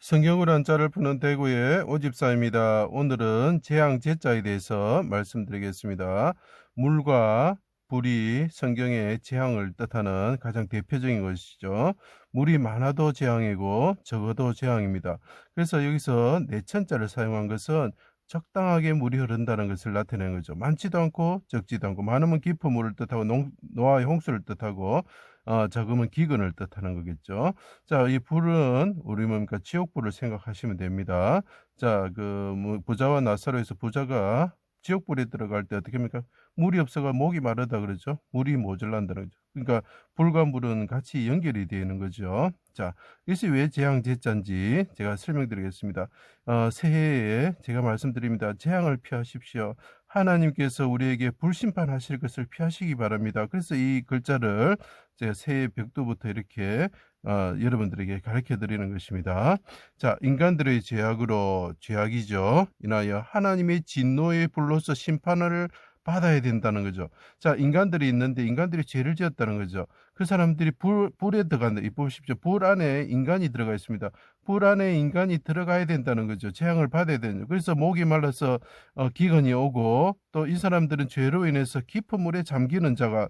성경으로 한자를 푸는 대구의 오집사입니다. 오늘은 재앙 제자에 대해서 말씀드리겠습니다. 물과 불이 성경의 재앙을 뜻하는 가장 대표적인 것이죠. 물이 많아도 재앙이고 적어도 재앙입니다. 그래서 여기서 내천자를 사용한 것은 적당하게 물이 흐른다는 것을 나타내는 거죠. 많지도 않고 적지도 않고, 많으면 깊은 물을 뜻하고 노아의 홍수를 뜻하고, 적으면 기근을 뜻하는 거겠죠. 자, 이 불은 우리 뭡니까? 지옥불을 생각하시면 됩니다. 자, 부자와 나사로에서 부자가 지옥불에 들어갈 때 어떻게 합니까? 물이 없어가 목이 마르다 그러죠. 물이 모자란다는 거죠. 그러니까 불과 물은 같이 연결이 되는 거죠. 자, 이것이 왜 재앙제자인지 제가 설명드리겠습니다. 새해에 제가 말씀드립니다. 재앙을 피하십시오. 하나님께서 우리에게 불심판하실 것을 피하시기 바랍니다. 그래서 이 글자를 제가 새해 벽두부터 이렇게 여러분들에게 가르쳐 드리는 것입니다. 자, 인간들의 죄악이죠. 인하여 하나님의 진노의 불로서 심판을 받아야 된다는 거죠. 자, 인간들이 있는데 인간들이 죄를 지었다는 거죠. 그 사람들이 불에 들어간다. 이 보십시오. 불 안에 인간이 들어가 있습니다. 불 안에 인간이 들어가야 된다는 거죠. 재앙을 받아야 되는 거죠. 그래서 목이 말라서 기근이 오고, 또 이 사람들은 죄로 인해서 깊은 물에 잠기는 자가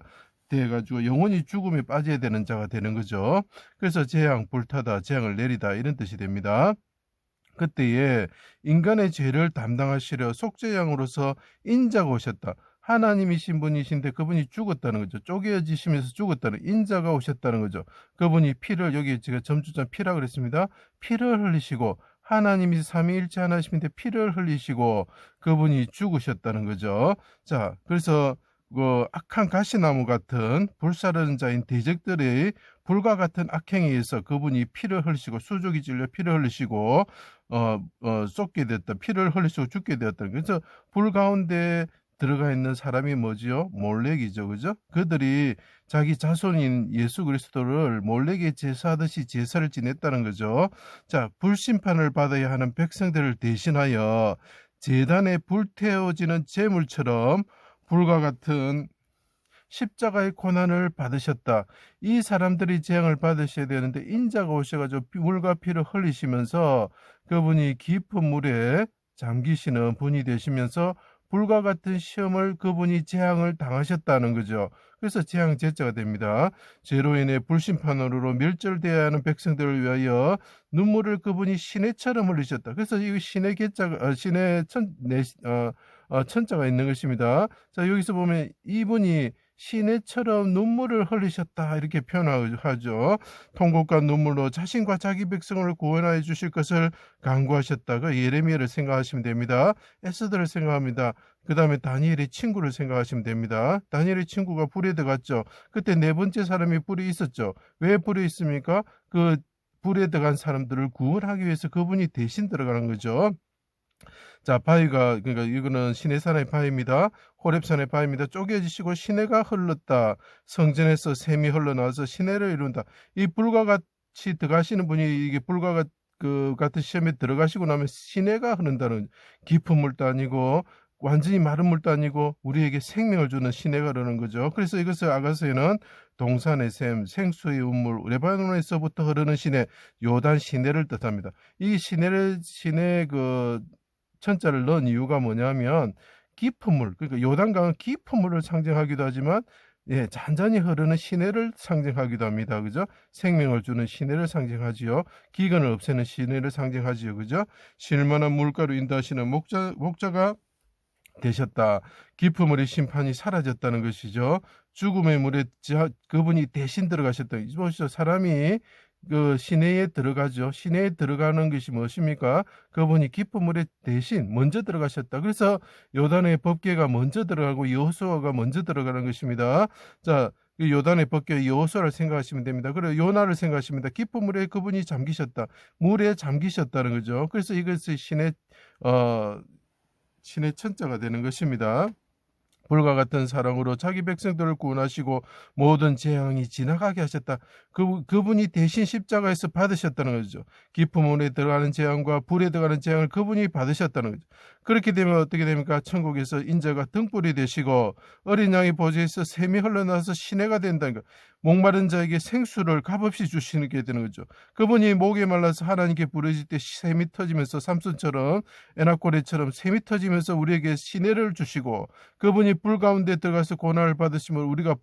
돼가지고 영원히 죽음에 빠져야 되는 자가 되는 거죠. 그래서 재앙, 불타다, 재앙을 내리다 이런 뜻이 됩니다. 그때에 인간의 죄를 담당하시려 속죄양으로서 인자가 오셨다. 하나님이신 분이신데 그분이 죽었다는 거죠. 쪼개어지시면서 죽었다는, 인자가 오셨다는 거죠. 그분이 피를, 여기 제가 점주자 피라 그랬습니다. 피를 흘리시고, 하나님이 삼위일체 하나님인데 피를 흘리시고 그분이 죽으셨다는 거죠. 자, 그래서 악한 가시나무 같은 불사르는 자인 대적들의 불과 같은 악행에 의해서 그분이 피를 흘리시고, 수족이 찔려 피를 흘리시고 쏟게 됐다. 피를 흘리시고 죽게 되었다. 그래서 불 가운데 들어가 있는 사람이 뭐지요? 몰렉이죠. 그죠? 그들이 자기 자손인 예수 그리스도를 몰렉에 제사하듯이 제사를 지냈다는 거죠. 자, 불심판을 받아야 하는 백성들을 대신하여 제단에 불태워지는 제물처럼 불과 같은 십자가의 고난을 받으셨다. 이 사람들이 재앙을 받으셔야 되는데 인자가 오셔가지고 물과 피를 흘리시면서 그분이 깊은 물에 잠기시는 분이 되시면서 불과 같은 시험을, 그분이 재앙을 당하셨다는 거죠. 그래서 재앙 제자가 됩니다. 죄로 인해 불심판으로 멸절되어야 하는 백성들을 위하여 눈물을 그분이 시내처럼 흘리셨다. 그래서 이 신의 계자가 신의 천자가 있는 것입니다. 자, 여기서 보면 이분이 시내처럼 눈물을 흘리셨다 이렇게 표현하죠. 통곡과 눈물로 자신과 자기 백성을 구원하여 주실 것을 간구하셨다가 예레미야를 생각하시면 됩니다. 에스더를 생각합니다. 그 다음에 다니엘의 친구를 생각하시면 됩니다. 다니엘의 친구가 불에 들어갔죠. 그때 네 번째 사람이 불에 있었죠. 왜 불에 있습니까? 그 불에 들어간 사람들을 구원하기 위해서 그분이 대신 들어가는 거죠. 자, 바위가, 그러니까 이거는 시내산의 바위입니다. 호렙산의 바위입니다. 쪼개지시고 시내가 흘렀다. 성전에서 샘이 흘러나와서 시내를 이룬다. 이 불과 같이 들어가시는 분이 이게 불과 같은 시험에 들어가시고 나면 시내가 흐른다는, 깊은 물도 아니고 완전히 마른 물도 아니고 우리에게 생명을 주는 시내가 흐르는 거죠. 그래서 이것을 아가서에는 동산의 샘, 생수의 운물, 레바논에서부터 흐르는 시내, 요단 시내를 뜻합니다. 이 시내 천자를 넣은 이유가 뭐냐면 깊은 물, 그러니까 요단강은 깊은 물을 상징하기도 하지만 잔잔히 흐르는 시내를 상징하기도 합니다. 그죠? 생명을 주는 시내를 상징하지요. 기근을 없애는 시내를 상징하지요. 그죠? 쉴만한 물가로 인도하시는 목자가 되셨다. 깊은 물의 심판이 사라졌다는 것이죠. 죽음의 물에 그분이 대신 들어가셨다. 보시죠. 사람이 그 시내에 들어가죠. 시내에 들어가는 것이 무엇입니까? 그분이 깊은 물에 대신 먼저 들어가셨다. 그래서 요단의 법궤가 먼저 들어가고 여호수아가 먼저 들어가는 것입니다. 자, 요단의 법궤 여호수아를 생각하시면 됩니다. 그리고 요나를 생각하시면 됩니다. 깊은 물에 그분이 잠기셨다. 물에 잠기셨다는 거죠. 그래서 이것이 신의 천자가 되는 것입니다. 불과 같은 사랑으로 자기 백성들을 구원하시고 모든 재앙이 지나가게 하셨다. 그분이 대신 십자가에서 받으셨다는 거죠. 깊은 물에 들어가는 재앙과 불에 들어가는 재앙을 그분이 받으셨다는 거죠. 그렇게 되면 어떻게 됩니까? 천국에서 인자가 등불이 되시고 어린 양의 보좌에서 샘이 흘러나서 시내가 된다는 것. 목마른 자에게 생수를 값없이 주시는 게 되는 거죠. 그분이 목에 말라서 하나님께 부르실 때 샘이 터지면서 삼손처럼 에나꼬레처럼 샘이 터지면서 우리에게 시내를 주시고, 그분이 불 가운데 들어가서 고난을 받으시면 우리가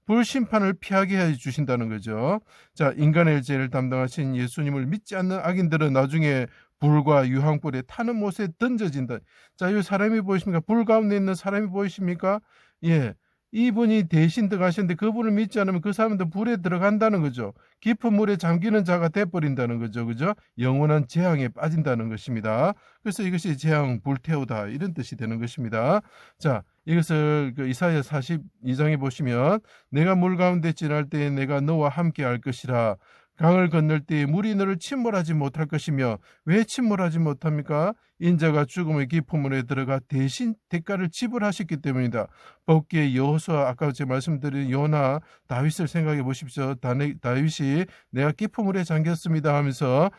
불심판을 피하게 해 주신다는 거죠. 자, 인간의 죄를 담당하신 예수님을 믿지 않는 악인들은 나중에 불과 유황불에 타는 못에 던져진다. 자, 이 사람이 보이십니까? 불 가운데 있는 사람이 보이십니까? 예. 이분이 대신 들어가셨는데 그분을 믿지 않으면 그 사람도 불에 들어간다는 거죠. 깊은 물에 잠기는 자가 돼버린다는 거죠. 그죠? 영원한 재앙에 빠진다는 것입니다. 그래서 이것이 재앙, 불태우다 이런 뜻이 되는 것입니다. 자, 이것을 이사야 42장에 보시면 내가 물 가운데 지날 때에 내가 너와 함께 할 것이라. 강을 건널 때에 물이 너를 침몰하지 못할 것이며, 왜 침몰하지 못합니까? 인자가 죽음의 깊은 물에 들어가 대신 대가를 지불하셨기 때문이다. 법궤 여호수아, 아까 제가 말씀드린 요나, 다윗을 생각해 보십시오. 다윗이 내가 깊은 물에 잠겼습니다 하면서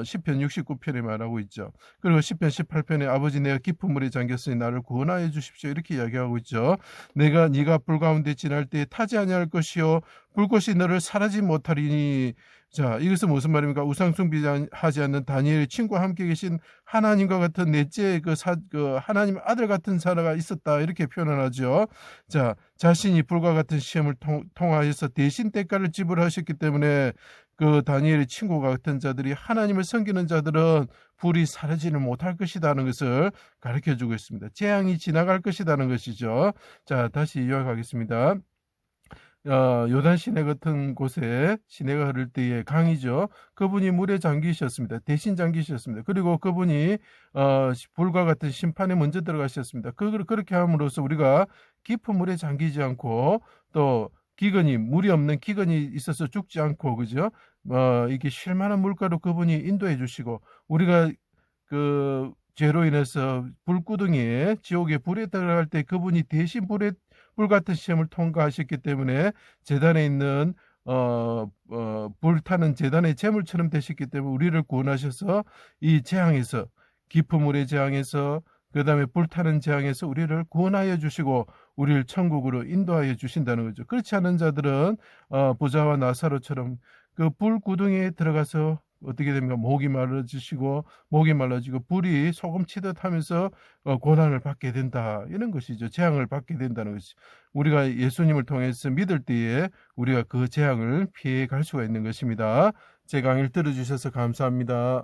시편 69편에 말하고 있죠. 그리고 시편 18편에 아버지 내가 깊은 물에 잠겼으니 나를 구원하여 주십시오 이렇게 이야기하고 있죠. 네가 불 가운데 지날 때에 타지 아니할 것이요 불꽃이 너를 사라지 못하리니. 자, 이것은 무슨 말입니까? 우상숭배하지 않는 다니엘의 친구와 함께 계신 하나님과 같은 넷째 하나님 아들 같은 사라가 있었다 이렇게 표현을 하죠. 자, 자신이 불과 같은 시험을 통하여서 대신 대가를 지불하셨기 때문에 그 다니엘의 친구와 같은 자들이, 하나님을 섬기는 자들은 불이 사라지를 못할 것이라는 것을 가르쳐주고 있습니다. 재앙이 지나갈 것이라는 것이죠. 자, 다시 이어가겠습니다. 요단 시내 같은 곳에 시내가 흐를 때에 강이죠. 그분이 물에 잠기셨습니다. 대신 잠기셨습니다. 그리고 그분이 불과 같은 심판에 먼저 들어가셨습니다. 그렇게 함으로써 우리가 깊은 물에 잠기지 않고, 또 물이 없는 기근이 있어서 죽지 않고, 그죠? 이게 쉴만한 물가로 그분이 인도해 주시고, 우리가 그 죄로 인해서 불구덩이에 지옥의 불에 들어갈 때 그분이 대신 불 같은 시험을 통과하셨기 때문에 제단에 있는 불타는 제단의 제물처럼 되셨기 때문에 우리를 구원하셔서 이 재앙에서, 깊은 물의 재앙에서, 그 다음에 불타는 재앙에서 우리를 구원하여 주시고 우리를 천국으로 인도하여 주신다는 거죠. 그렇지 않은 자들은 부자와 나사로처럼 그 불구덩이에 들어가서 어떻게 됩니까? 목이 말라지고 불이 소금 치듯 하면서 고난을 받게 된다 이런 것이죠. 재앙을 받게 된다는 것이, 우리가 예수님을 통해서 믿을 때에 우리가 그 재앙을 피해 갈 수가 있는 것입니다. 제 강의를 들어주셔서 감사합니다.